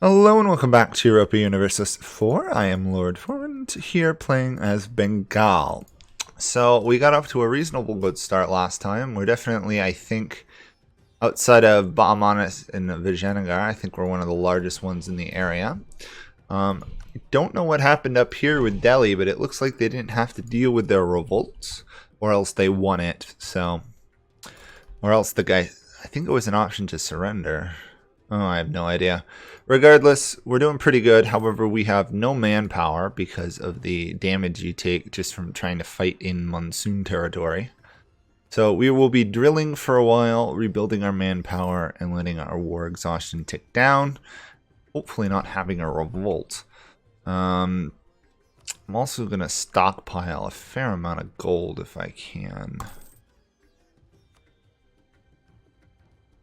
Hello and welcome back to Europa Universalis 4. I am Lord Forwind, here playing as Bengal. So we got off to a reasonable good start last time. We're definitely, I think, outside of Bahmanis and Vijayanagar, I think we're one of the largest ones in the area. I don't know what happened up here with Delhi, but it looks like they didn't have to deal with their revolts, or else they won it. So, or else the guy, I think it was an option to surrender. Oh, I have no idea. Regardless, we're doing pretty good. However, we have no manpower because of the damage you take just from trying to fight in monsoon territory. So we will be drilling for a while, rebuilding our manpower, and letting our war exhaustion tick down. Hopefully not having a revolt. I'm also going to stockpile a fair amount of gold if I can.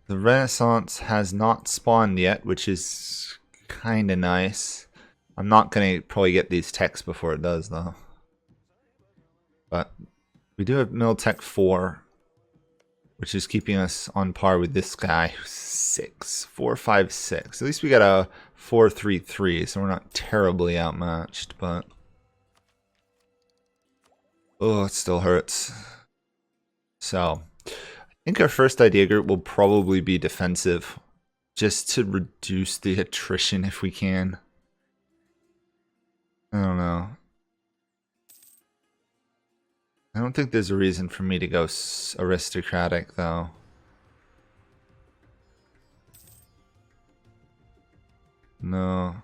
The Renaissance has not spawned yet, which is kind of nice. I'm not going to probably get these techs before it does, though. But we do have Miltech 4, which is keeping us on par with this guy. 4, 5, 6. At least we got a 4, 3, 3, so we're not terribly outmatched, but... oh, it still hurts. So... I think our first idea group will probably be defensive, just to reduce the attrition if we can. I don't know. I don't think there's a reason for me to go aristocratic, though. No.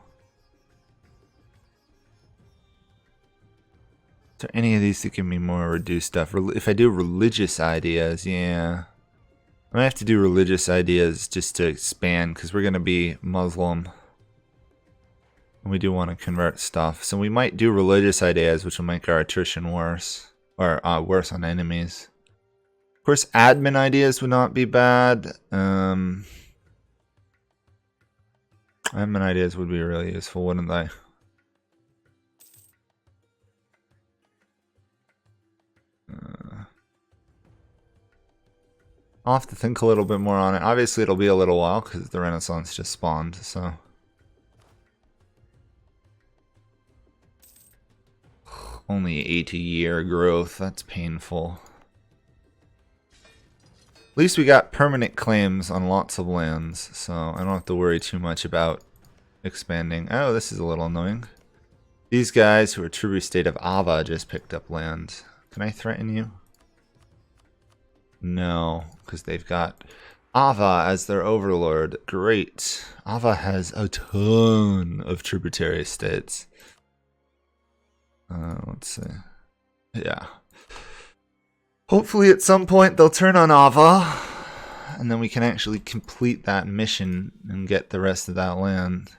Is there any of these that give me more reduced stuff? If I do religious ideas, yeah. I might have to do religious ideas just to expand, because we're going to be Muslim. And we do want to convert stuff. So we might do religious ideas, which will make our attrition worse. Or worse on enemies. Of course, admin ideas would not be bad. Admin ideas would be really useful, wouldn't they? I'll have to think a little bit more on it. Obviously, it'll be a little while because the Renaissance just spawned, so... only 80-year growth. That's painful. At least we got permanent claims on lots of lands, so I don't have to worry too much about expanding. Oh, this is a little annoying. These guys who are tribute state of Ava just picked up land. Can I threaten you? No, because they've got Ava as their overlord. Great. Ava has a ton of tributary states. Let's see. Yeah. Hopefully at some point they'll turn on Ava, and then we can actually complete that mission and get the rest of that land.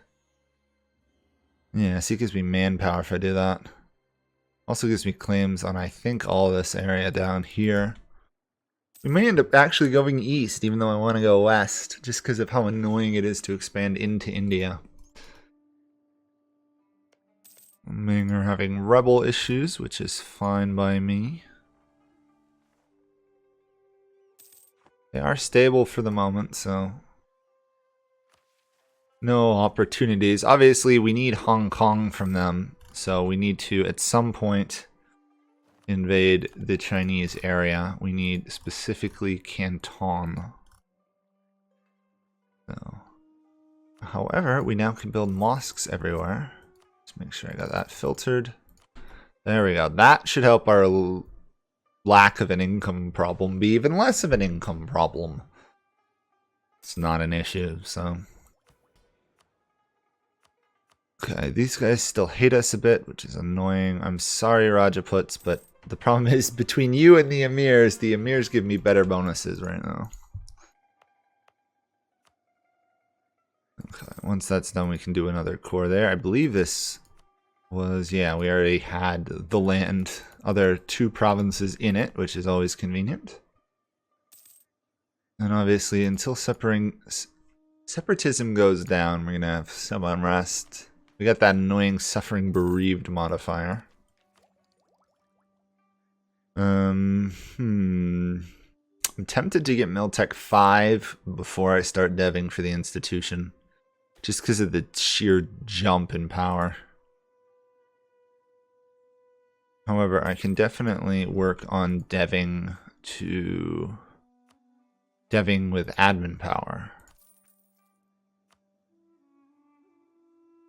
Yeah, see, it gives me manpower if I do that. Also gives me claims on, I think, all this area down here. We may end up actually going east, even though I want to go west, just because of how annoying it is to expand into India. Ming are having rebel issues, which is fine by me. They are stable for the moment, so... no opportunities. Obviously, we need Hong Kong from them, so we need to, at some point... invade the Chinese area. We need specifically Canton. So, however, we now can build mosques everywhere. Let's make sure I got that filtered. There we go. That should help our lack of an income problem be even less of an income problem. It's not an issue, so... okay, these guys still hate us a bit, which is annoying. I'm sorry, Rajaputs, but the problem is between you and the Emirs give me better bonuses right now. Okay, once that's done, we can do another core there. I believe this was, yeah, we already had the land, other 2 provinces in it, which is always convenient. And obviously, until separatism goes down, we're going to have some unrest. We got that annoying suffering bereaved modifier. I'm tempted to get Miltech 5 before I start deving for the institution. just because of the sheer jump in power. However, I can definitely work on deving with admin power.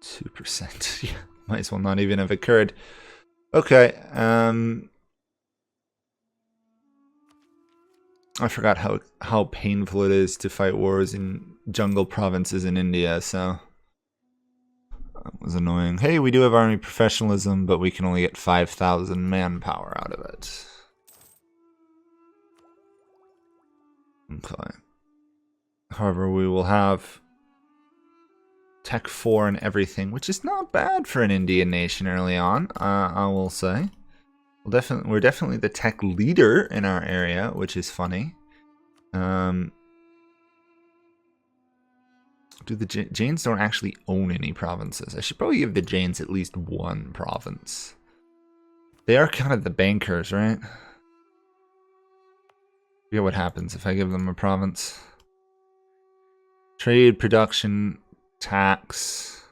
2%. Yeah, might as well not even have occurred. Okay, I forgot how painful it is to fight wars in jungle provinces in India, so that was annoying. Hey, we do have army professionalism, but we can only get 5,000 manpower out of it. Okay. However, we will have Tech 4 and everything, which is not bad for an Indian nation early on, I will say. We're definitely the tech leader in our area, which is funny. Do the Jains don't actually own any provinces? I should probably give the Jains at least one province. They are kind of the bankers, right? Forget what happens if I give them a province. Trade, production, tax.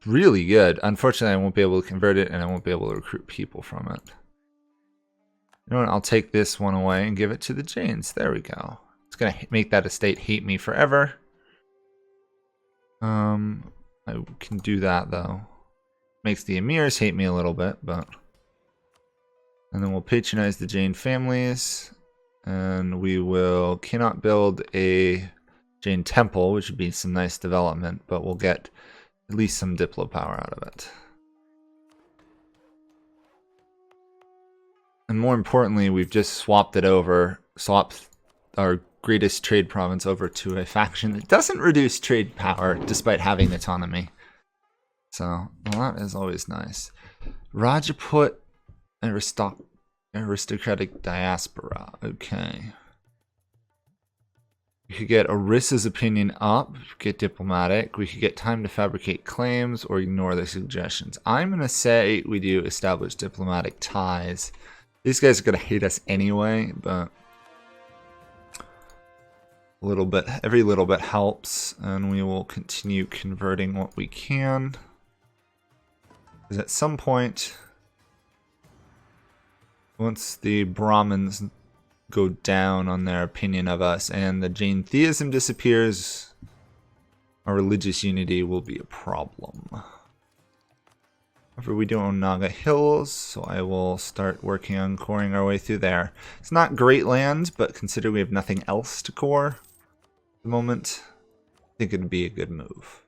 Really good. Unfortunately, I won't be able to convert it, and I won't be able to recruit people from it. You know what? I'll take this one away and give it to the Jains. There we go. It's going to make that estate hate me forever. I can do that, though. Makes the Emirs hate me a little bit, but... And then we'll patronize the Jain families. And we cannot build a Jain temple, which would be some nice development, but we'll get at least some Diplo power out of it. And more importantly, we've just swapped our greatest trade province over to a faction that doesn't reduce trade power despite having autonomy. So, well, that is always nice. Rajput aristocratic diaspora. Okay. We could get Orissa's opinion up, get diplomatic. We could get time to fabricate claims or ignore the suggestions. I'm going to say we do establish diplomatic ties. These guys are going to hate us anyway, but every little bit helps, and we will continue converting what we can. Because at some point, once the Brahmins go down on their opinion of us and the Jain theism disappears, our religious unity will be a problem. However, we do own Naga Hills, so I will start working on coring our way through there. It's not great land, but consider we have nothing else to core at the moment, I think it would be a good move.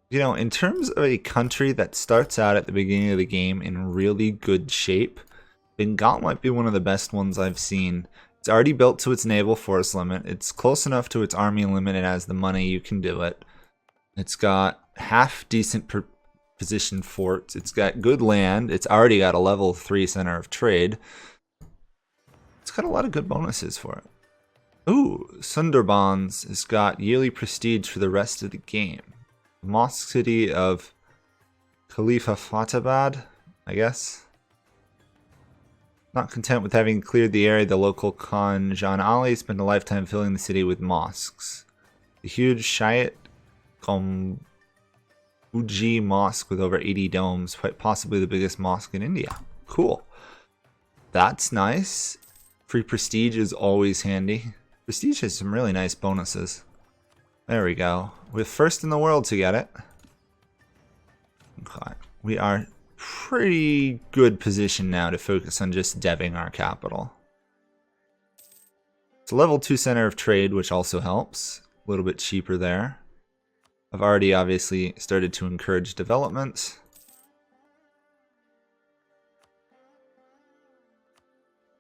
You know, in terms of a country that starts out at the beginning of the game in really good shape, Bengal might be one of the best ones I've seen. It's already built to its naval force limit. It's close enough to its army limit. It has the money, you can do it. It's got half decent positioned forts. It's got good land. It's already got a level 3 center of trade. It's got a lot of good bonuses for it. Ooh, Sundarbans has got yearly prestige for the rest of the game. Mosque city of Khalifa Fatabad, I guess. Not content with having cleared the area, the local Khan Jan Ali spent a lifetime filling the city with mosques. The huge Shiite Kombuji mosque with over 80 domes, quite possibly the biggest mosque in India. Cool. That's nice. Free prestige is always handy. Prestige has some really nice bonuses. There we go. We're first in the world to get it. Okay. We are pretty good position now to focus on just deving our capital. It's a level 2 center of trade, which also helps. A little bit cheaper there. I've already obviously started to encourage development.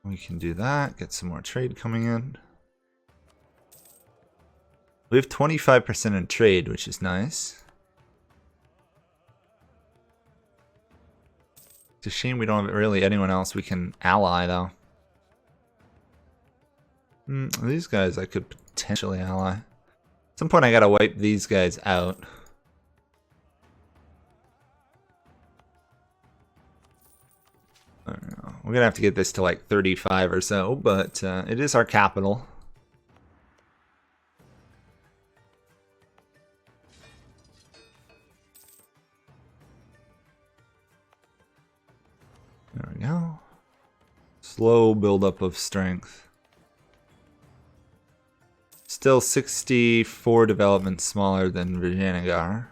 We can do that, get some more trade coming in. We have 25% in trade, which is nice. It's a shame we don't have really anyone else we can ally, though. These guys I could potentially ally. At some point I gotta wipe these guys out. I don't know. We're gonna have to get this to like 35 or so, but it is our capital. There we go. Slow buildup of strength. Still 64 development smaller than Vijayanagar.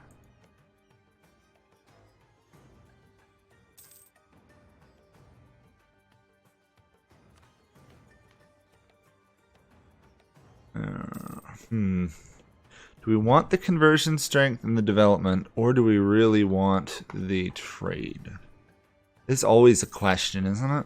Do we want the conversion strength and the development, or do we really want the trade? It's always a question, isn't it?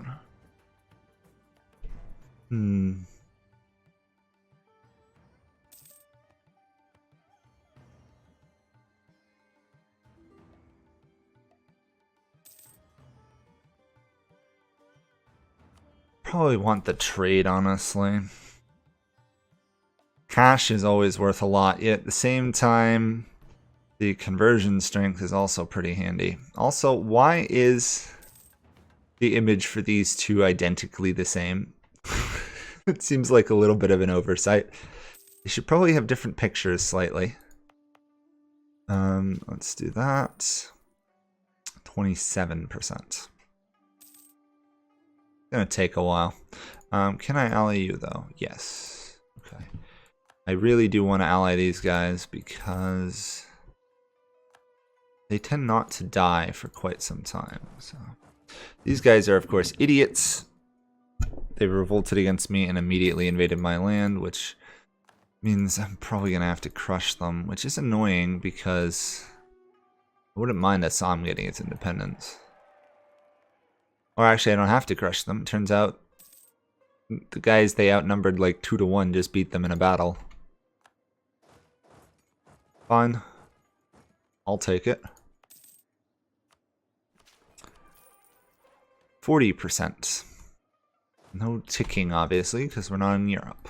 Probably want the trade, honestly. Cash is always worth a lot, yet at the same time, the conversion strength is also pretty handy. Also, why is the image for these two identically the same? It seems like a little bit of an oversight. They should probably have different pictures slightly. Let's do that. 27%. Gonna take a while. Can I ally you though? Yes. Okay. I really do want to ally these guys because they tend not to die for quite some time. So these guys are of course idiots. They revolted against me and immediately invaded my land, which means I'm probably gonna have to crush them, which is annoying because I wouldn't mind Assam getting its independence. Or actually, I don't have to crush them. It turns out the guys they outnumbered like 2 to 1 just beat them in a battle. Fine. I'll take it. 40%. No ticking, obviously, because we're not in Europe.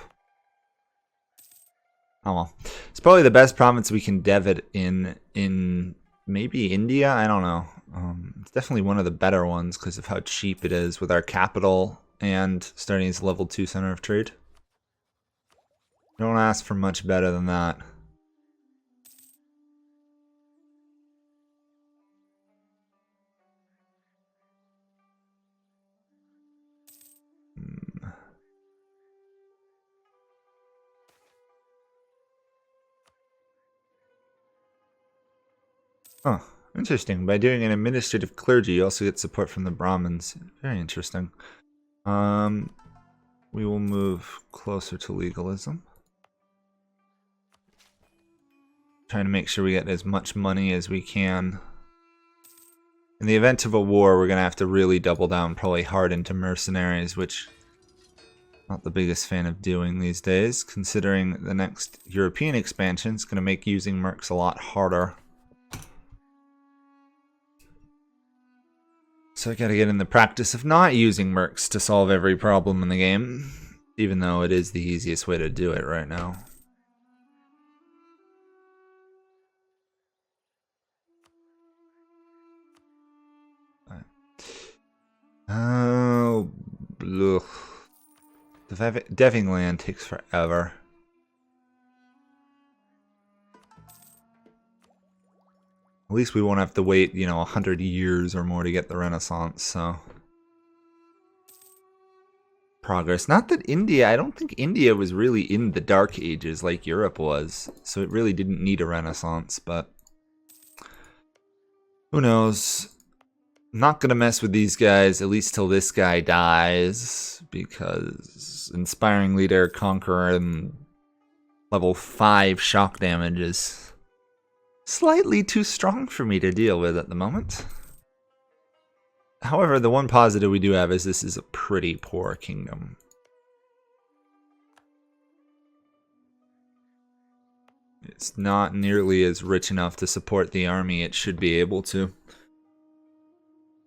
Oh well. It's probably the best province we can dev it in maybe India? I don't know. It's definitely one of the better ones because of how cheap it is with our capital and starting as level 2 center of trade. Don't ask for much better than that. Huh. Interesting. By doing an administrative clergy, you also get support from the Brahmins. Very interesting. We will move closer to legalism. Trying to make sure we get as much money as we can. In the event of a war, we're going to have to really double down probably hard into mercenaries, which I'm not the biggest fan of doing these days, considering the next European expansion is going to make using mercs a lot harder. So I gotta get in the practice of not using mercs to solve every problem in the game, even though it is the easiest way to do it right now. Oh, ugh. The deving land takes forever. At least we won't have to wait, 100 years or more to get the Renaissance, so. Progress. Not that India, I don't think India was really in the Dark Ages like Europe was, so it really didn't need a Renaissance, but who knows. I'm not gonna mess with these guys, at least till this guy dies, because Inspiring Leader, Conqueror, and level 5 shock damage is slightly too strong for me to deal with at the moment. However, the one positive we do have is this is a pretty poor kingdom. It's not nearly as rich enough to support the army it should be able to.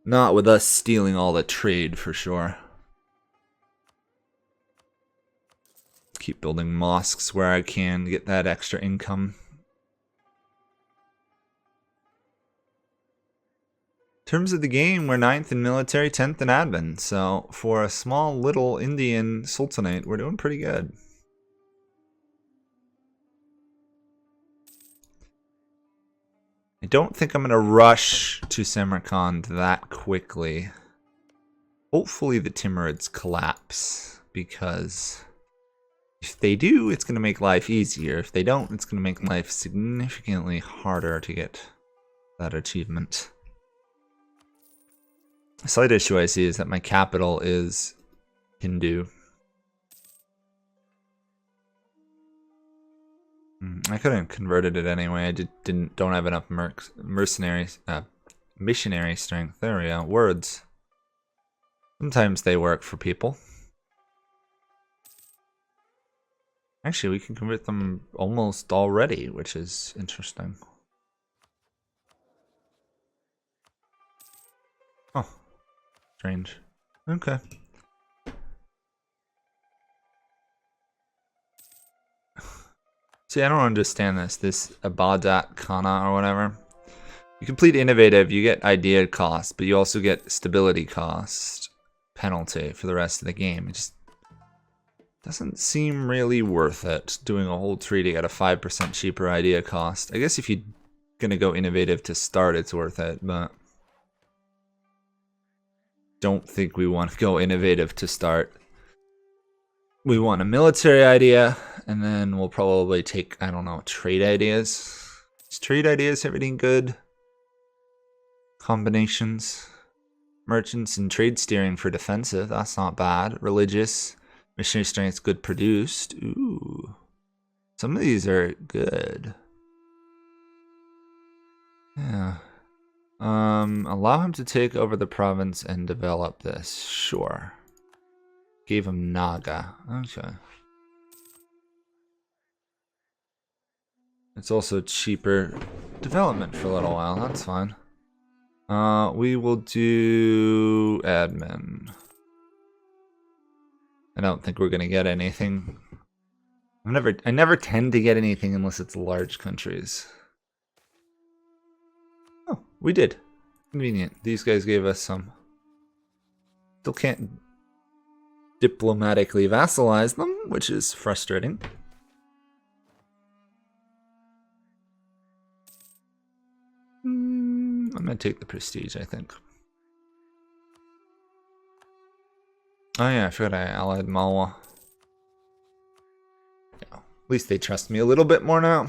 Not with us stealing all the trade, for sure. Keep building mosques where I can get that extra income. terms of the game, we're 9th in military, 10th in admin. So for a small little Indian sultanate, we're doing pretty good. I don't think I'm going to rush to Samarkand that quickly. Hopefully the Timurids collapse, because if they do, it's going to make life easier. If they don't, it's going to make life significantly harder to get that achievement. A slight issue I see is that my capital is Hindu. I could have converted it anyway. I don't have enough mercenaries, missionary strength. There we go. Words. Sometimes they work for people. Actually, we can convert them almost already, which is interesting. Oh, strange. Okay. See, I don't understand this Abadat Kana or whatever. You complete innovative, you get idea cost, but you also get stability cost penalty for the rest of the game. It just doesn't seem really worth it, doing a whole tree to get a 5% cheaper idea cost. I guess if you're gonna go innovative to start, it's worth it, but don't think we want to go innovative to start. We want a military idea, and then we'll probably take, I don't know, trade ideas. Is trade ideas everything good? Combinations. Merchants and trade steering for defensive, that's not bad. Religious. Missionary strength, good produced. Ooh. Some of these are good. Yeah. Allow him to take over the province and develop this. Sure. Gave him Naga. Okay. It's also cheaper development for a little while. That's fine. We will do admin. I don't think we're gonna get anything. I never tend to get anything unless it's large countries. Oh, we did. Convenient. These guys gave us some. Still can't diplomatically vassalize them, which is frustrating. I'm gonna take the prestige, I think. Oh yeah, I forgot I allied Malwa. Yeah, at least they trust me a little bit more now.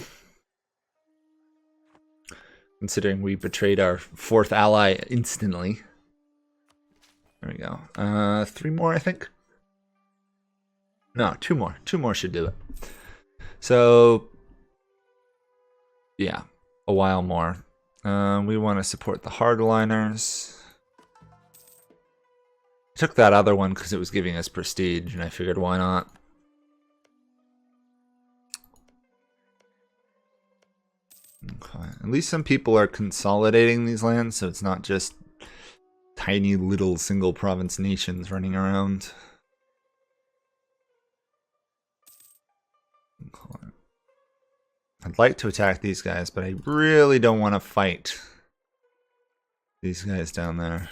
Considering we betrayed our 4th ally instantly. There we go. 3 more, I think. No, 2 more. 2 more should do it. So, yeah, a while more. We want to support the hardliners. I took that other one because it was giving us prestige, and I figured why not. Okay. At least some people are consolidating these lands, so it's not just tiny little single province nations running around. Okay. I'd like to attack these guys, but I really don't want to fight these guys down there.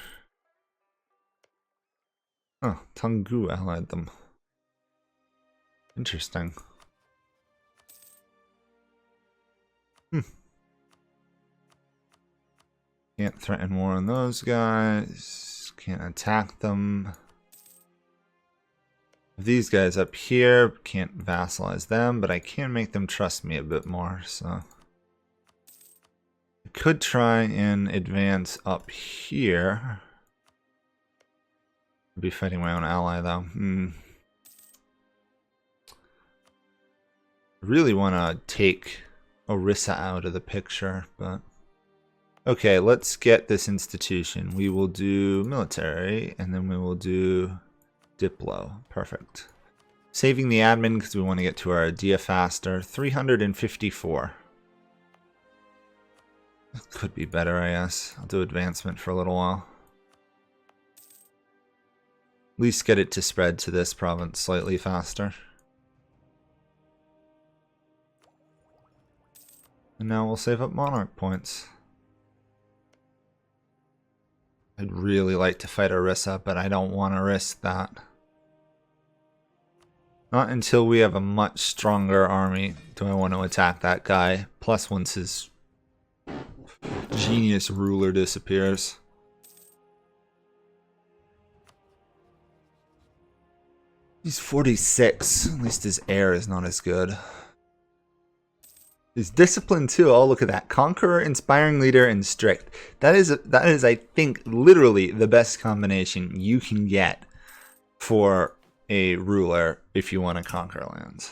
Oh, Tungu allied them. Interesting. Can't threaten war on those guys. Can't attack them. These guys up here, can't vassalize them, but I can make them trust me a bit more, so. I could try and advance up here. I'd be fighting my own ally, though. I really want to take Orissa out of the picture, but... Okay, let's get this institution. We will do military, and then we will do Diplo. Perfect. Saving the admin because we want to get to our idea faster. 354. Could be better, I guess. I'll do advancement for a little while. At least get it to spread to this province slightly faster. And now we'll save up monarch points. I'd really like to fight Orisa, but I don't want to risk that. Not until we have a much stronger army do I want to attack that guy. Plus once his genius ruler disappears. He's 46. At least his heir is not as good. His discipline too. Oh, look at that. Conqueror, inspiring leader, and strict. That is I think literally the best combination you can get for a ruler if you want to conquer lands.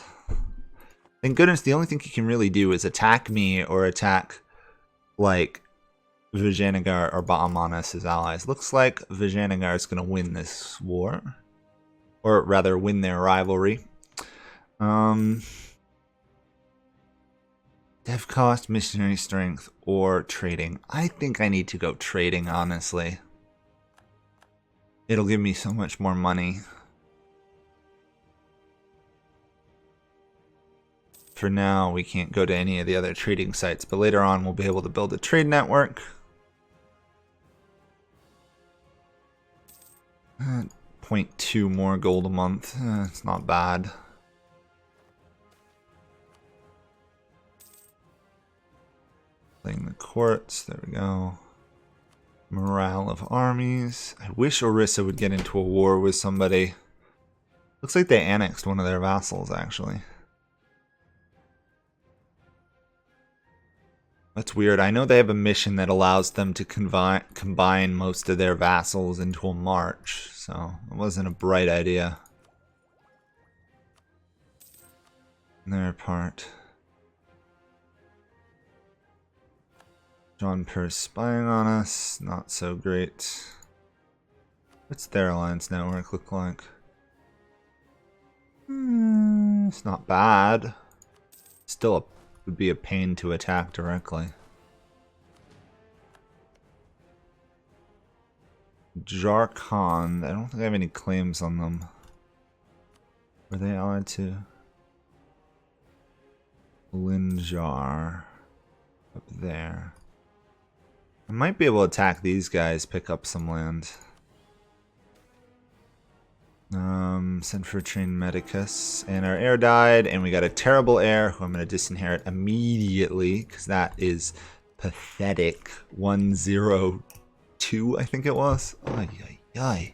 Thank goodness the only thing he can really do is attack me or attack like Vijayanagar or Bahamanas, his allies. Looks like Vijayanagar is going to win this war. Or rather, win their rivalry. Dev cost, missionary strength, or trading. I think I need to go trading, honestly. It'll give me so much more money. For now, we can't go to any of the other trading sites, but later on we'll be able to build a trade network. 0.2 more gold a month. It's not bad. Playing the courts. There we go. Morale of armies. I wish Orisa would get into a war with somebody. Looks like they annexed one of their vassals, actually. That's weird. I know they have a mission that allows them to combine most of their vassals into a march, so it wasn't a bright idea on their part. John Per's spying on us. Not so great. What's their alliance network look like? It's not bad. Still would be a pain to attack directly. Jarkhan. I don't think I have any claims on them. Were they allied to Linjar? Up there. I might be able to attack these guys, pick up some land. Send for a trained medicus. And our heir died, and we got a terrible heir who I'm going to disinherit immediately, because that is pathetic. 102, I think it was. Ay, ay, ay.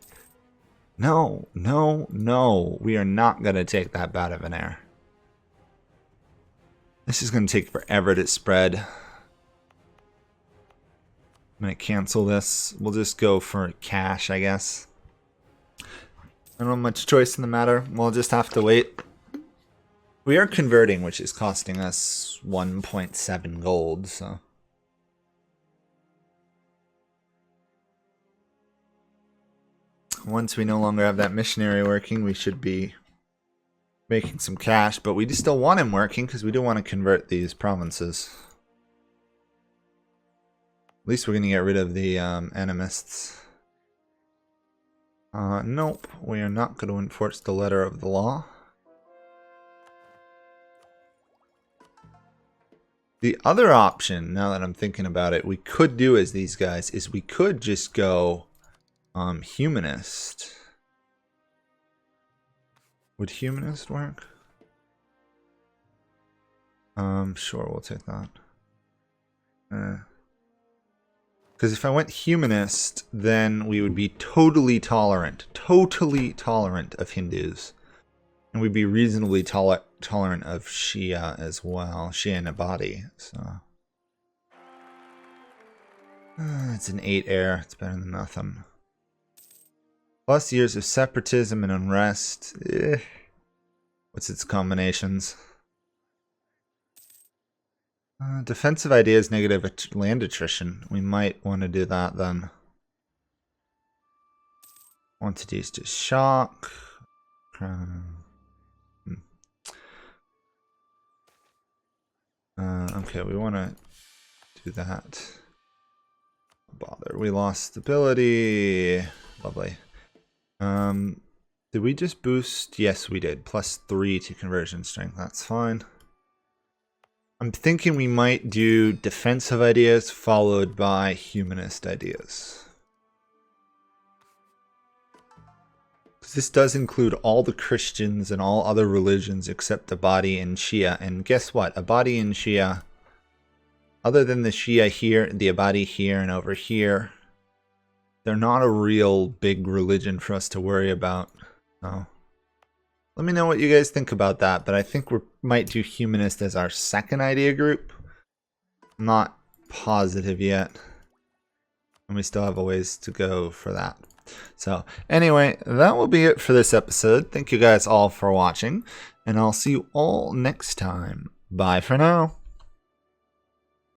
No, no, no. We are not going to take that bad of an heir. This is going to take forever to spread. I'm going to cancel this. We'll just go for cash, I guess. I don't have much choice in the matter. We'll just have to wait. We are converting, which is costing us 1.7 gold, so. Once we no longer have that missionary working, we should be making some cash, but we still want him working because we do want to convert these provinces. At least we're going to get rid of the animists. Nope, we are not going to enforce the letter of the law. The other option, now that I'm thinking about it, we could do as these guys, is we could just go humanist. Would humanist work? Sure, we'll take that. Because if I went humanist, then we would be totally tolerant of Hindus. And we'd be reasonably tolerant of Shia as well. Shia and Abadi, so. It's an 8 heir, it's better than nothing. Plus years of separatism and unrest. What's its combinations? Defensive ideas, negative land attrition. We might want to do that then. Quantities to shock. Okay, we want to do that. Bother. We lost stability. Lovely. Did we just boost? Yes, we did. +3 to conversion strength. That's fine. I'm thinking we might do defensive ideas followed by humanist ideas. this does include all the Christians and all other religions except Abadi and Shia. And guess what? Abadi and Shia, other than the Shia here, the Abadi here, and over here, they're not a real big religion for us to worry about. So let me know what you guys think about that. But I think we might do humanist as our second idea group. I'm not positive yet. And we still have a ways to go for that. So anyway, that will be it for this episode. Thank you guys all for watching, and I'll see you all next time. Bye for now.